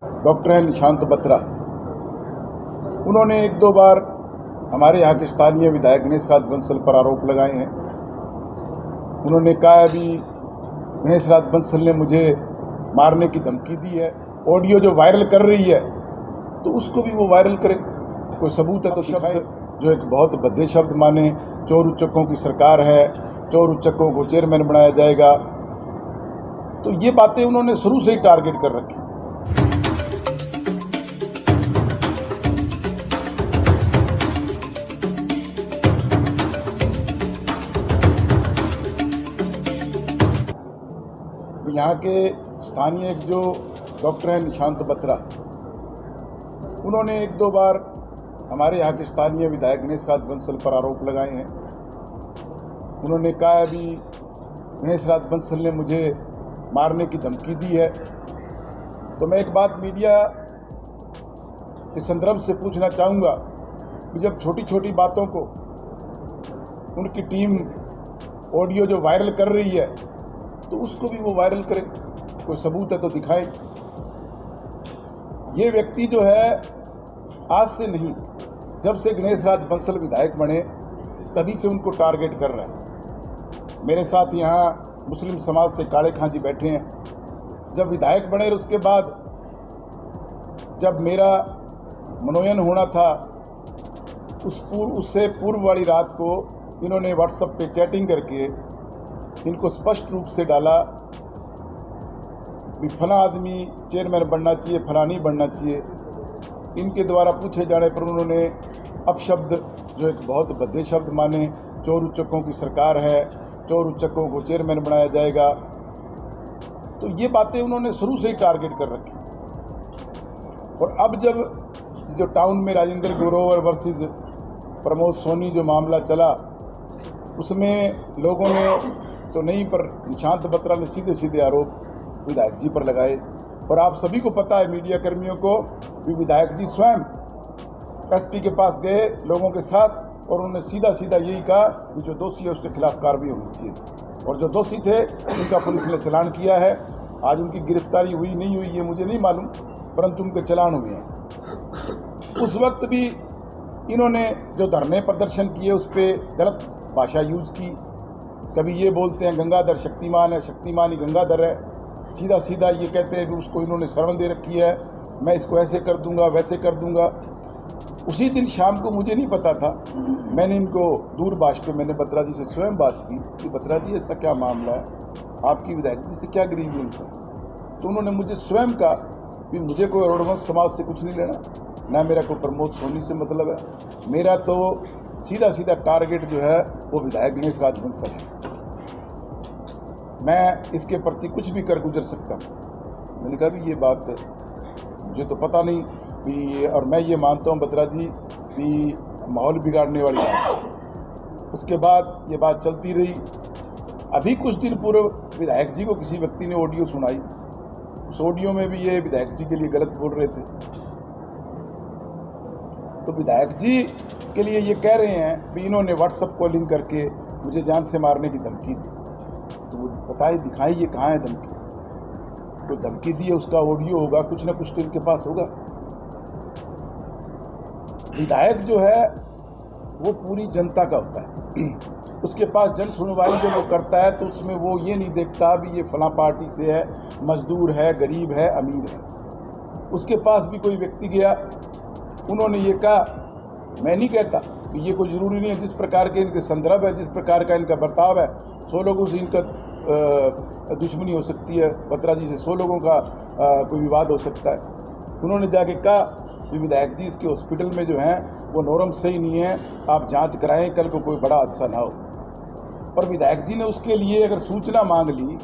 Doctor हैं निशांत बत्रा। उन्होंने एक दो बार हमारे यहाँ के स्थानीय विधायक गणेश राज बंसल पर आरोप लगाए हैं। उन्होंने कहा अभी गणेश राज बंसल ने मुझे मारने की धमकी दी है। ऑडियो जो वायरल कर रही है तो उसको भी वो वायरल करे, कोई सबूत है तो दिखाए। जो एक बहुत भद्दे शब्द माने, चोर उच्चकों की सरकार है, चोर उच्चकों को चेयरमैन बनाया जाएगा, तो ये बातें उन्होंने शुरू से ही टारगेट कर रखी। यहाँ के स्थानीय एक जो डॉक्टर हैं निशांत बत्रा, उन्होंने एक दो बार हमारे यहाँ के स्थानीय विधायक गणेश राज बंसल पर आरोप लगाए हैं। उन्होंने कहा अभी गणेश राज बंसल ने मुझे मारने की धमकी दी है। तो मैं एक बात मीडिया के संदर्भ से पूछना चाहूँगा कि जब छोटी छोटी बातों को उनकी टीम ऑडियो जो वायरल कर रही है तो उसको भी वो वायरल करें, कोई सबूत है तो दिखाएं। ये व्यक्ति जो है आज से नहीं, जब से गणेश राज बंसल विधायक बने तभी से उनको टारगेट कर रहा है। मेरे साथ यहाँ मुस्लिम समाज से काले खां जी बैठे हैं। जब विधायक बने उसके बाद जब मेरा मनोनयन होना था उससे पूर्व वाली रात को इन्होंने व्हाट्सएप पे चैटिंग करके इनको स्पष्ट रूप से डाला भी फला आदमी चेयरमैन बनना चाहिए, फला नहीं बनना चाहिए। इनके द्वारा पूछे जाने पर उन्होंने अपशब्द, जो एक बहुत भद्दे शब्द माने, चोर उच्चकों की सरकार है, चोर उच्चकों को चेयरमैन बनाया जाएगा, तो ये बातें उन्होंने शुरू से ही टारगेट कर रखी। और अब जब जो टाउन में राजेंद्र ग्रोवर वर्सेस प्रमोद सोनी जो मामला चला, उसमें लोगों ने तो नहीं, पर निशांत बत्रा ने सीधे सीधे आरोप विधायक जी पर लगाए। और आप सभी को पता है, मीडिया कर्मियों को, भी विधायक जी स्वयं एसपी के पास गए लोगों के साथ और उन्होंने सीधा सीधा यही कहा कि जो दोषी है उसके खिलाफ कार्रवाई होनी चाहिए। और जो दोषी थे उनका पुलिस ने चालान किया है। आज उनकी गिरफ्तारी हुई नहीं हुई ये मुझे नहीं मालूम, परंतु उनके चालान हुए हैं। उस वक्त भी इन्होंने जो धरने प्रदर्शन किए उस पर गलत भाषा यूज की। कभी ये बोलते हैं गंगाधर शक्तिमान है, शक्तिमान ही गंगाधर है। सीधा सीधा ये कहते हैं कि उसको इन्होंने शरण दे रखी है, मैं इसको ऐसे कर दूंगा वैसे कर दूंगा। उसी दिन शाम को, मुझे नहीं पता था, मैंने इनको दूरभाष पे मैंने बत्रा जी से स्वयं बात की कि बत्रा जी ऐसा क्या मामला है, आपकी विधायक जी से क्या ग्रीवियंस है। तो उन्होंने मुझे स्वयं कहा कि मुझे कोई अरोड़वंश समाज से कुछ नहीं लेना, ना मेरा कोई प्रमोद सोनी से मतलब है, मेरा तो सीधा सीधा टारगेट जो है वो विधायक गणेश राज बंसल है। मैं इसके प्रति कुछ भी कर गुजर सकता हूँ। मैंने कहा भी ये बात मुझे तो पता नहीं भी, और मैं ये मानता हूँ बत्रा जी भी माहौल बिगाड़ने वाली बात। उसके बाद ये बात चलती रही। अभी कुछ दिन पूर्व विधायक जी को किसी व्यक्ति ने ऑडियो सुनाई, उस ऑडियो में भी ये विधायक जी के लिए गलत बोल रहे थे। तो विधायक जी के लिए ये कह रहे हैं कि इन्होंने व्हाट्सएप कॉलिंग करके मुझे जान से मारने की धमकी दी। तो वो बताइए, दिखाइए कहाँ है धमकी। कोई धमकी दी है उसका ऑडियो होगा, कुछ ना कुछ तो इनके पास होगा। विधायक जो है वो पूरी जनता का होता है, उसके पास जन सुनवाई जो वो करता है तो उसमें वो ये नहीं देखता भी ये फला पार्टी से है, मजदूर है, गरीब है, अमीर है। उसके पास भी कोई व्यक्ति गया, उन्होंने ये कहा, मैं नहीं कहता कि ये कोई ज़रूरी नहीं है, जिस प्रकार के इनके संदर्भ है, जिस प्रकार का इनका बर्ताव है, 100 लोगों से इनका दुश्मनी हो सकती है, बत्रा जी से 100 लोगों का कोई विवाद हो सकता है। उन्होंने जाके कहा कि विधायक जी इसके हॉस्पिटल में जो हैं वो नॉर्म सही नहीं है, आप जांच कराएं, कल को कोई बड़ा हादसा ना हो। और विधायक जी ने उसके लिए अगर सूचना मांग ली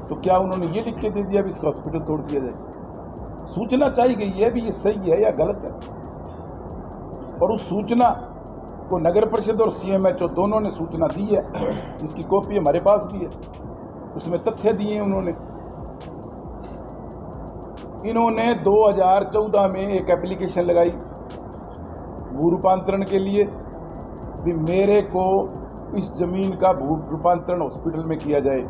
तो क्या उन्होंने ये लिख के दे दिया भी इसका हॉस्पिटल तोड़ दिया जाए? सूचना चाहिए गई है भी ये सही है या गलत है। और उस सूचना को नगर परिषद और CMHO दोनों ने सूचना दी है, जिसकी कॉपी हमारे पास भी है। उसमें तथ्य दिए हैं उन्होंने। इन्होंने 2014 में एक एप्लीकेशन लगाई भू रूपांतरण के लिए भी मेरे को इस जमीन का भू रूपांतरण हॉस्पिटल में किया जाए।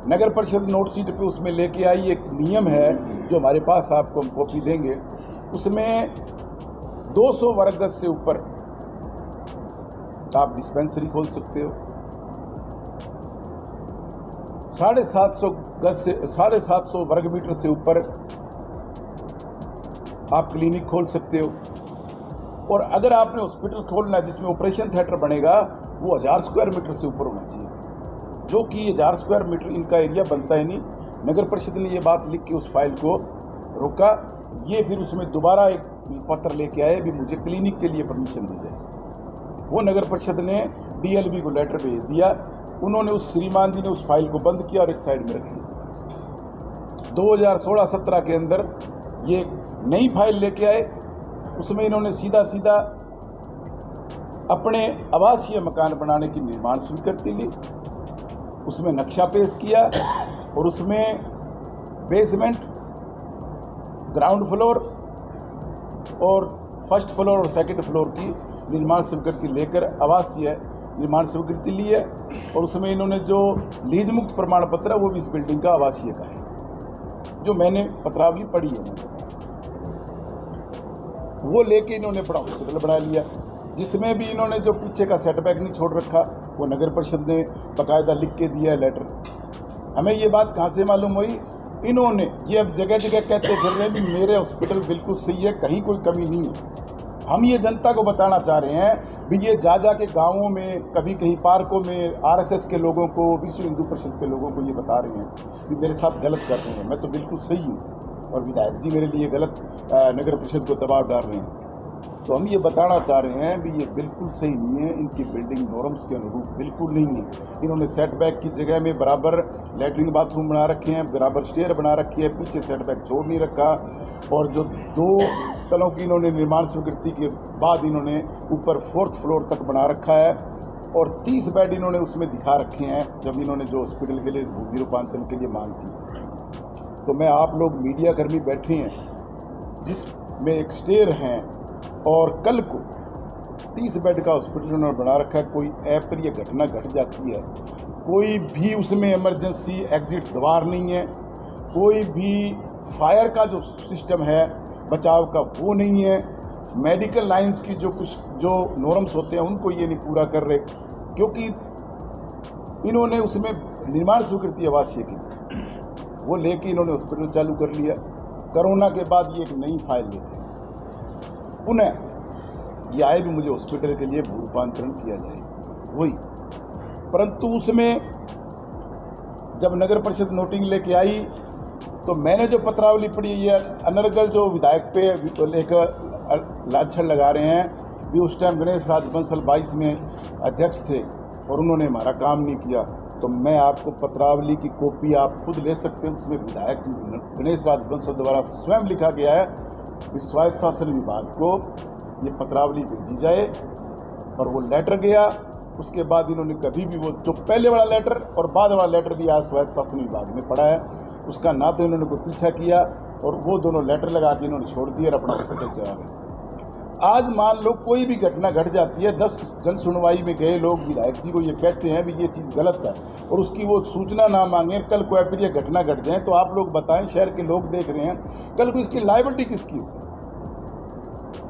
नगर परिषद नोट शीट पे उसमें लेके आई एक नियम है जो हमारे पास, आपको हम कॉपी देंगे, उसमें 200 वर्ग गज से ऊपर आप डिस्पेंसरी खोल सकते हो, 750 वर्ग मीटर से ऊपर आप क्लिनिक खोल सकते हो। और अगर आपने हॉस्पिटल खोलना है जिसमें ऑपरेशन थिएटर बनेगा, वो 1000 स्क्वायर मीटर से ऊपर होना चाहिए, जो कि 1000 स्क्वायर मीटर इनका एरिया बनता ही नहीं। नगर परिषद ने ये बात लिख के उस फाइल को रोका। ये फिर उसमें दोबारा एक पत्र लेके आए भी मुझे क्लिनिक के लिए परमिशन दी जाए। वो नगर परिषद ने डीएलबी को लेटर भेज दिया। उन्होंने उस श्रीमान जी ने उस फाइल को बंद किया और एक साइड में रख लिया। 2016-17 के अंदर ये नई फाइल लेके आए। उसमें इन्होंने सीधा सीधा अपने आवासीय मकान बनाने की निर्माण स्वीकृति ली, उसमें नक्शा पेश किया और उसमें बेसमेंट, ग्राउंड फ्लोर और फर्स्ट फ्लोर और सेकंड फ्लोर की निर्माण स्वीकृति लेकर आवासीय निर्माण स्वीकृति ली है। और उसमें इन्होंने जो लीज मुक्त प्रमाण पत्र है वो भी इस बिल्डिंग का आवासीय का है, जो मैंने पत्रावली पढ़ी है। वो लेके इन्होंने अपना हॉस्पिटल बना लिया, जिसमें भी इन्होंने जो पीछे का सेटबैक नहीं छोड़ रखा, वो नगर परिषद ने बाकायदा लिख के दिया है लेटर। हमें ये बात कहाँ से मालूम हुई? इन्होंने ये अब जगह जगह कहते फिर रहे हैं कि मेरे हॉस्पिटल बिल्कुल सही है, कहीं कोई कमी नहीं है। हम ये जनता को बताना चाह रहे हैं भी ये जा के गाँवों में, कभी कहीं पार्कों में आरएसएस के लोगों को, विश्व हिंदू परिषद के लोगों को ये बता रहे हैं कि मेरे साथ गलत कर रहे हैं, मैं तो बिल्कुल सही हूँ और विधायक जी मेरे लिए गलत नगर परिषद को दबाव डाल रहे हैं। तो हम ये बताना चाह रहे हैं भी ये बिल्कुल सही नहीं है, इनकी बिल्डिंग नॉर्म्स के अनुरूप बिल्कुल नहीं है। इन्होंने सेटबैक की जगह में बराबर लैट्रिन बाथरूम बना रखे हैं, बराबर स्टेयर बना रखी है, पीछे सेटबैक छोड़ नहीं रखा। और जो 2 तलों की इन्होंने निर्माण स्वीकृति के बाद इन्होंने ऊपर 4th फ्लोर तक बना रखा है और 30 बेड इन्होंने उसमें दिखा रखे हैं जब इन्होंने जो हॉस्पिटल के लिए भूमि रूपांतरण के लिए मांग की। तो मैं, आप लोग मीडिया कर्मी बैठे हैं जिसमें एक स्टेयर हैं और कल को 30 बेड का हॉस्पिटल उन्होंने बना रखा है, कोई अप्रिय घटना घट जाती है, कोई भी उसमें इमरजेंसी एग्जिट द्वार नहीं है, कोई भी फायर का जो सिस्टम है बचाव का वो नहीं है, मेडिकल लाइंस की जो नॉर्म्स होते हैं उनको ये नहीं पूरा कर रहे, क्योंकि इन्होंने उसमें निर्माण स्वीकृति आवासीय की वो लेके इन्होंने हॉस्पिटल चालू कर लिया। कोरोना के बाद ये एक नई फाइल लेते हैं, पुनः ये आए भी मुझे हॉस्पिटल के लिए भू रूपांतरण किया जाए वही, परंतु उसमें जब नगर परिषद नोटिंग लेके आई तो मैंने जो पत्रावली पढ़ी, ये अनर्गल जो विधायक पे लेकर लाछन लगा रहे हैं भी उस टाइम गणेश राज बंसल 22 में अध्यक्ष थे और उन्होंने हमारा काम नहीं किया। तो मैं आपको पत्रावली की कॉपी आप खुद ले सकते हैं, उसमें विधायक गणेश राज बंसल द्वारा स्वयं लिखा गया है कि स्वायत्त शासन विभाग को ये पत्रावली भेजी जाए और वो लेटर गया। उसके बाद इन्होंने कभी भी वो जो पहले वाला लेटर और बाद वाला लेटर भी आज स्वायत्त शासन विभाग में पड़ा है, उसका ना तो इन्होंने कोई पीछा किया और वो दोनों लेटर लगा के इन्होंने छोड़ दिए और अपना हॉस्पिटल चला गए। आज मान लो कोई भी घटना घट जाती है, 10 जन सुनवाई में गए लोग विधायक जी को ये कहते हैं भी ये चीज़ गलत है और उसकी वो सूचना ना मांगे, कल कोई अप्रिय घटना घट जाए तो आप लोग बताएं, शहर के लोग देख रहे हैं, कल को इसकी लायबिलिटी किसकी हो?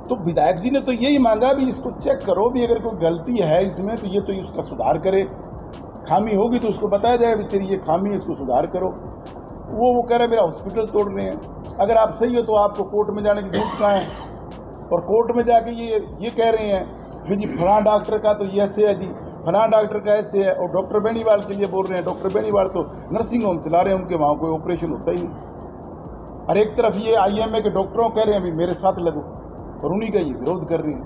तो विधायक जी ने तो यही मांगा भी इसको चेक करो भी अगर कोई गलती है इसमें तो ये तो उसका सुधार करे, खामी होगी तो उसको बताया जाए भी तेरी ये खामी है, इसको सुधार करो। वो कह रहे मेरा हॉस्पिटल तोड़ रहे हैं। अगर आप सही हो तो आपको कोर्ट में जाने की जरूरत कहाँ है? और कोर्ट में जाके ये कह रहे हैं कि जी फलां डॉक्टर का तो ये ऐसे है जी, फलां डॉक्टर का ऐसे है, और डॉक्टर बेनीवाल के लिए बोल रहे हैं, डॉक्टर बेनीवाल तो नर्सिंग होम चला रहे हैं, उनके वहाँ कोई ऑपरेशन होता ही नहीं। और एक तरफ ये IMA के डॉक्टरों कह रहे हैं भी मेरे साथ लगो और उन्हीं का ये विरोध कर रहे हैं।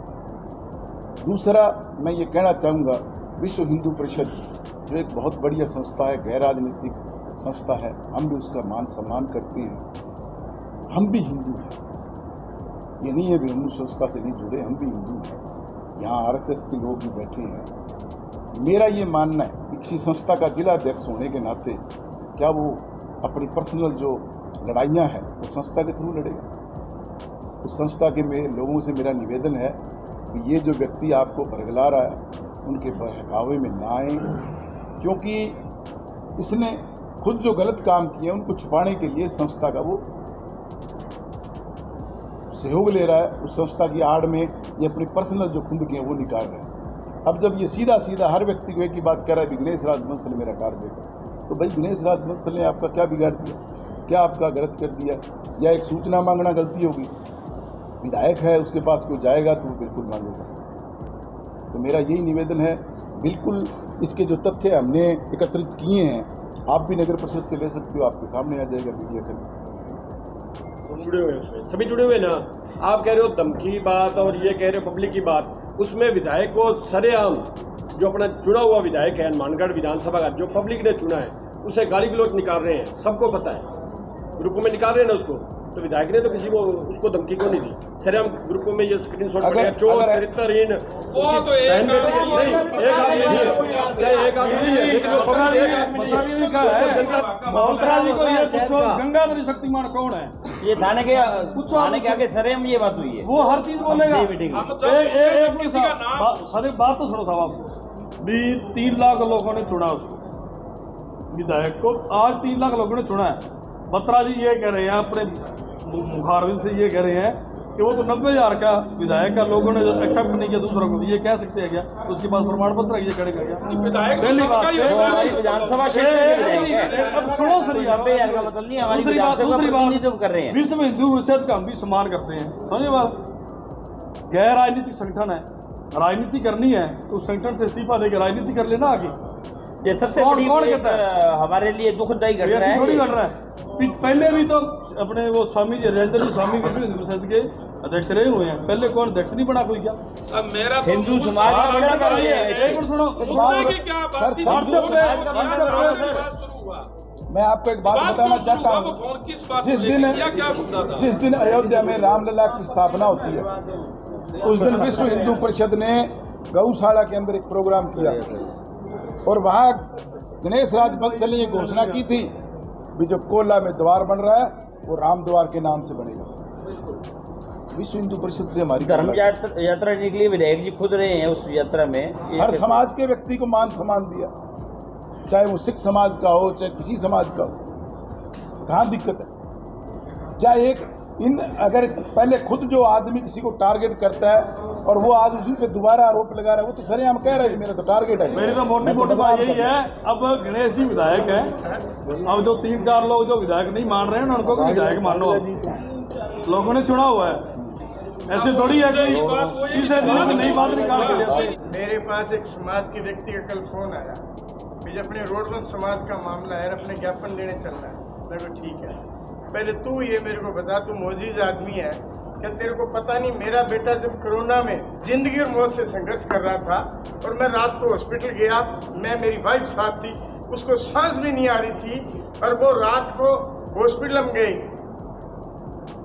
दूसरा मैं ये कहना चाहूँगा, विश्व हिंदू परिषद जो एक बहुत बढ़िया संस्था है, गैर राजनीतिक संस्था है, हम भी उसका मान सम्मान करते हैं। हम भी हिंदू हैं, ये नहीं है भी हिंदू संस्था से नहीं जुड़े, हम भी हिंदू हैं। यहाँ RSS के लोग भी बैठे हैं। मेरा ये मानना है कि किसी संस्था का जिला अध्यक्ष होने के नाते क्या वो अपनी पर्सनल जो लड़ाइयाँ हैं वो संस्था के थ्रू लड़ेगा? उस संस्था के लोगों से मेरा निवेदन है कि ये जो व्यक्ति आपको बरगला रहा है उनके बहकावे में ना आए, क्योंकि इसने खुद जो गलत काम किए उनको छुपाने के लिए संस्था का वो सहयोग ले रहा है। उस संस्था की आड़ में ये अपनी पर्सनल जो खुंद की है वो निकाल रहे हैं। अब जब ये सीधा सीधा हर व्यक्ति को एक ही बात कह रहा है कि गणेश राज बंसल मेरा टारगेट है, तो भाई गणेश राज बंसल ने आपका क्या बिगाड़ दिया, क्या आपका गलत कर दिया? या एक सूचना मांगना गलती होगी? विधायक है, उसके पास कोई जाएगा तो वो बिल्कुल मांगेगा। तो मेरा यही निवेदन है, बिल्कुल इसके जो तथ्य हमने एकत्रित किए हैं आप भी नगर परिषद से ले सकते हो, आपके सामने आ जाएगा मीडिया का। जुड़े हुए उसमें सभी जुड़े हुए ना। आप कह रहे हो धमकी की बात और ये कह रहे हो पब्लिक की बात, उसमें विधायक को सरेआम जो अपना चुना हुआ विधायक है हनुमानगढ़ विधानसभा का, जो पब्लिक ने चुना है, उसे गाली गलौज निकाल रहे हैं, सबको पता है, ग्रुपों में निकाल रहे हैं ना उसको। तो विधायक ने तो किसी को उसको धमकी को नहीं दी, सरेआम ग्रुपों में ये स्क्रीनशॉट पड़ेगा, चोर चरित्रहीन गंगाधर शक्तिमान कौन है? ये थाने के आगे सरेआम ये बात हुई है, वो हर चीज बोलेगा। एक बात तो सुनो साहब, आपको भी 3 लाख लोगों ने चुना उसको विधायक को, आज 3 लाख लोगों ने चुना है। बत्रा जी ये कह रहे हैं अपने मुखारबिन से, ये कह रहे हैं कि वो तो 90,000 का विधायक का लोगों ने एक्सेप्ट नहीं किया दूसरों को, ये कह सकते हैं क्या? उसके पास प्रमाण पत्र ये करेगा क्या? पहली बात हमारी विधानसभा क्षेत्र के विधायक है। अब सुनो सर यार, 90,000 का मतलब नहीं, हमारी विधानसभा प्रतिनिधित्व कर रहे हैं। विश्व हिंदू परिषद का हम भी सम्मान करते हैं, समझे बात? गैर राजनीतिक संगठन है, राजनीति करनी है तो संगठन से इस्तीफा देकर राजनीति कर लेना आगे। ये सबसे बड़ी हमारे लिए दुखदायी घटना है, थोड़ी घट रहा है। पहले भी तो अपने वो स्वामी जी राजेंद्र जी स्वामी विश्व हिंदू परिषद के अध्यक्ष रहे हुए हैं, पहले कौन अध्यक्ष नहीं बना कोई? क्या अब मेरा हिंदू समाज का बड़ा कर रही है। एक मिनट सुनो, मैं आपको एक बात बताना चाहता हूँ। जिस दिन अयोध्या में रामलला की स्थापना होती है, उस दिन विश्व हिंदू परिषद ने गौशाला के अंदर एक प्रोग्राम किया और वहाँ गणेश राज बंसल ने ये घोषणा की थी भी जो कोला में द्वार बन रहा है वो राम द्वार के नाम से बनेगा। विश्व हिंदू परिषद से हमारी धर्म यात्रा निकली, विधायक जी खुद रहे हैं उस यात्रा में। हर समाज के व्यक्ति को मान सम्मान दिया, चाहे वो सिख समाज का हो चाहे किसी समाज का हो। कहाँ दिक्कत है? क्या एक अगर पहले खुद जो आदमी किसी को टारगेट करता है और वो आज उसी पे दोबारा आरोप लगा रहा है, वो तो सरेआम कह रहा है मेरा तो टारगेट है। मेरी तो मोटी बात यही है, अब गणेश जी विधायक है, अब जो 3-4 लोग जो विधायक नहीं मान रहे हैं ना, उनको विधायक मानो, लोगों ने चुना हुआ है। ऐसे थोड़ी है कि तीसरे दिन में नई बात निकाल के लेते। मेरे पास एक समाज के व्यक्ति का कल फोन आया, मुझे अपने रोडवंश समाज का मामला है, अपने ज्ञापन देने चलना है। मैं कहा ठीक है, पहले तू ये मेरे को बता, तू मोजीज आदमी है क्या? तेरे को पता नहीं मेरा बेटा जब कोरोना में जिंदगी और मौत से संघर्ष कर रहा था और मैं रात को हॉस्पिटल गया, मेरी वाइफ साथ थी, उसको सांस भी नहीं आ रही थी और वो रात को हॉस्पिटल में गई।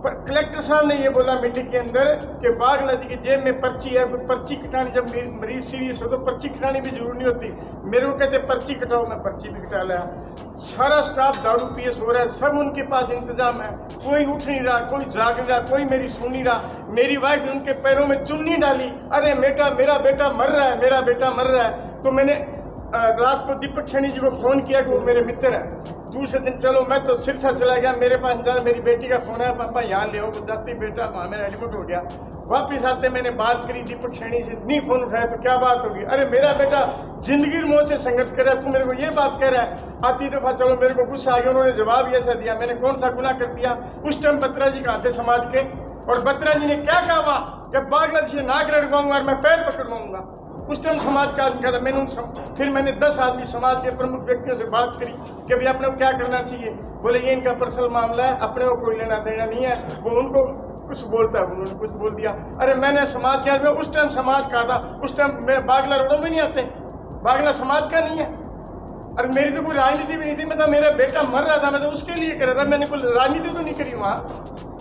पर कलेक्टर साहब ने ये बोला मीटिंग के अंदर कि बाघ नदी की जेब में पर्ची है, पर्ची कटानी, जब मरीज सीरियस हो तो पर्ची कटानी भी जरूरी नहीं होती। मेरे को कहते पर्ची कटाओ, मैं पर्ची भी कटा लिया। सारा स्टाफ दारू पीएस हो रहा है, सब उनके पास इंतजाम है, कोई उठ नहीं रहा, कोई जाग नहीं रहा, कोई मेरी सुन नहीं रहा। मेरी वाइफ ने उनके पैरों में चुन्नी डाली, अरे बेटा मेरा बेटा मर रहा है, मेरा बेटा मर रहा है। तो मैंने रात को दीपक सैनी जी को फोन किया कि वो मेरे मित्र हैं। दूसरे दिन चलो मैं तो सिरसा चला गया, मेरे पास मेरी बेटी का फोन है, पापा यहाँ ले आओ, जाती बेटा वहाँ मेरा एडमिट हो गया। वापिस आते मैंने बात करी दीपक सैनी से, नहीं फोन उठाया तो क्या बात होगी? अरे मेरा बेटा जिंदगी मौत से संघर्ष कर रहा है, तू मेरे को ये बात कह रहा है। आती दफा चलो मेरे को गुस्सा आ गया, उन्होंने जवाब ऐसा दिया, मैंने कौन सा गुनाह कर दिया? उस टाइम बत्रा जी कहा थे समाज के, और बत्रा जी ने क्या कहा कि बागनाथ से नाक रड़वाऊंगा और मैं पैर पकड़वाऊंगा। उस टाइम समाज का आदमी कहता, फिर मैंने 10 आदमी समाज के प्रमुख व्यक्तियों से बात करी कि भाई अपने को क्या करना चाहिए। बोले ये इनका पर्सनल मामला है, अपने को कोई लेना देना नहीं है। वो उनको कुछ बोलता है, उन्होंने कुछ बोल दिया। अरे मैंने समाज के आदमी, उस टाइम समाज का था, उस टाइम मैं बागला रोडों में नहीं आते, बागला समाज का नहीं है। अरे मेरी तो कोई राजनीति भी नहीं थी, मैं तो मेरा बेटा मर रहा था, मैं तो उसके लिए कर रहा था, मैंने कोई राजनीति तो नहीं करी वहाँ,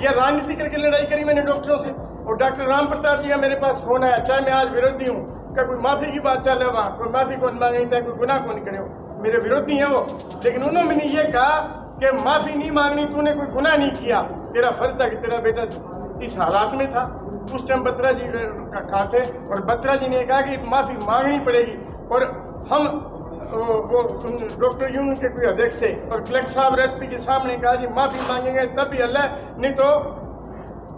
या राजनीति करके लड़ाई करी मैंने डॉक्टरों से। और डॉक्टर राम प्रताप जी का मेरे पास फोन आया, चाहे मैं आज विरोधी हूँ, क्या कोई माफी की बात चल रहा है वहाँ, कोई माफी कौन मांगता है, कोई गुनाह कौन करे, मेरे विरोधी हैं वो। लेकिन उन्होंने ये कहा कि माफी नहीं मांगनी, तूने कोई गुनाह नहीं किया, तेरा फर्ज था कि तेरा बेटा इस हालात में था। उस टाइम बत्रा जी कहा थे और बत्रा जी ने कहा कि माफी मांगनी पड़ेगी। और हम वो डॉक्टर यूनियन के कोई अध्यक्ष से और कलेक्टर साहब एसपी के सामने कहा जी माफी मांगेंगे तब भी अल्लाह, नहीं तो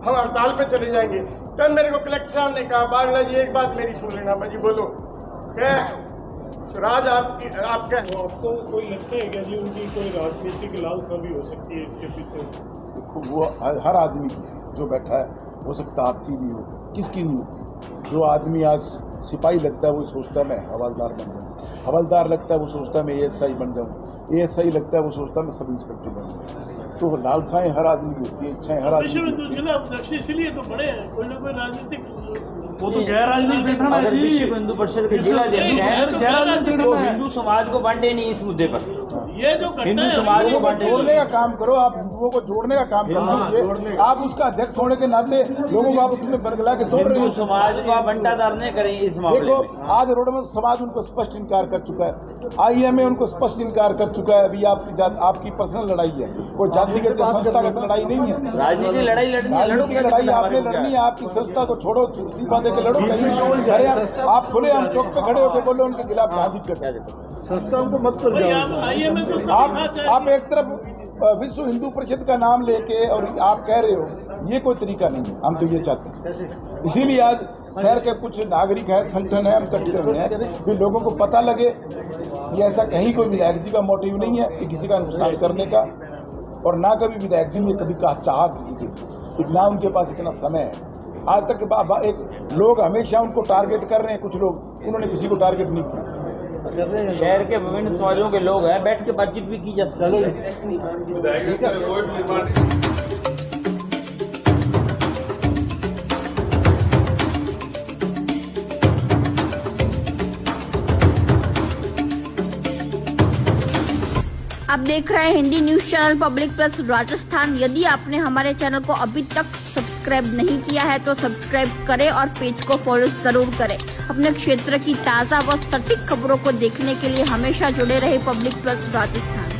हम हड़ताल पे चले जाएंगे। तब मेरे को कलेक्टर साहब ने कहा बागला जी एक बात मेरी सुन लेना। मैं जी बोलो। क्या राज आपका आपको कोई लगता है क्या जी उनकी कोई राजनीतिक लालसा भी हो सकती है इसके पीछे? देखो वो हर आदमी की है, जो बैठा है हो सकता आपकी भी हो, किसकी नहीं होती। जो आदमी आज सिपाही लगता है वो सोचता मैं हवलदार बन जाऊँ, हवलदार लगता है वो सोचता मैं ASI बन जाऊँ, ASI लगता है वो सोचता मैं सब इंस्पेक्टर बन जाऊँ। तो लालसाएं हर आदमी की होती है, इच्छाएं हर आदमी की होती है। जिला अध्यक्ष इसलिए तो बड़े हैं, कोई ना कोई राजनीतिक वो तो गैर राजनीतिक संगठन है अगर जी। विश्व हिंदू परिषद के जिला अध्यक्ष हैं गैर राजनीतिक तो संगठन है। हिंदू समाज को बांटे नहीं इस मुद्दे पर। ये जो हिंदू समाज लोगों को को बांटे जोड़ने का काम करो, आप हिंदुओं को जोड़ने का काम करो। आप उसका अध्यक्ष होने के नाते लोगों को आपस में बरगला के तोड़ रहे हिंदू हो। समाज का बंटादार नहीं करें इस मामले देखो में। आज रोडमल समाज उनको स्पष्ट इनकार कर चुका है, IMA उनको स्पष्ट इनकार कर चुका है। अभी आपकी पर्सनल लड़ाई है, कोई जातिगत या संस्थागत लड़ाई नहीं है। राजनीतिक लड़ाई लड़नी है, लड़ो राजनीतिक लड़ाई आपने लड़नी है, आपकी संस्था को छोड़ो, इस्तीफा दे के लड़ो। कहीं अरे आप खुले हम चौक पे खड़े होकर बोलो उनके खिलाफ क्या दिक्कत है। संस्था को मत कर आप एक तरफ विश्व हिंदू परिषद का नाम लेके और आप कह रहे हो, ये कोई तरीका नहीं है। हम तो ये चाहते हैं, इसीलिए आज शहर के कुछ नागरिक हैं, संगठन है, हम इकट्ठे हुए हैं कि लोगों को पता लगे कि ऐसा कहीं कोई विधायक जी का मोटिव नहीं है कि किसी का नुकसान करने का, और ना कभी विधायक जी ने कभी कहा चाह किसी की, ना उनके पास इतना समय है। आज तक एक लोग हमेशा उनको टारगेट कर रहे हैं, कुछ लोग, उन्होंने किसी को टारगेट नहीं किया। शहर के विभिन्न समाजों के लोग हैं, बैठ के बातचीत भी की जा सकती है। आप देख रहे हैं Hindi news channel public plus Rajasthan. यदि आपने हमारे चैनल को अभी तक सब्सक्राइब नहीं किया है तो सब्सक्राइब करें और पेज को फॉलो जरूर करें। अपने क्षेत्र की ताज़ा व सटीक खबरों को देखने के लिए हमेशा जुड़े रहे पब्लिक प्लस राजस्थान।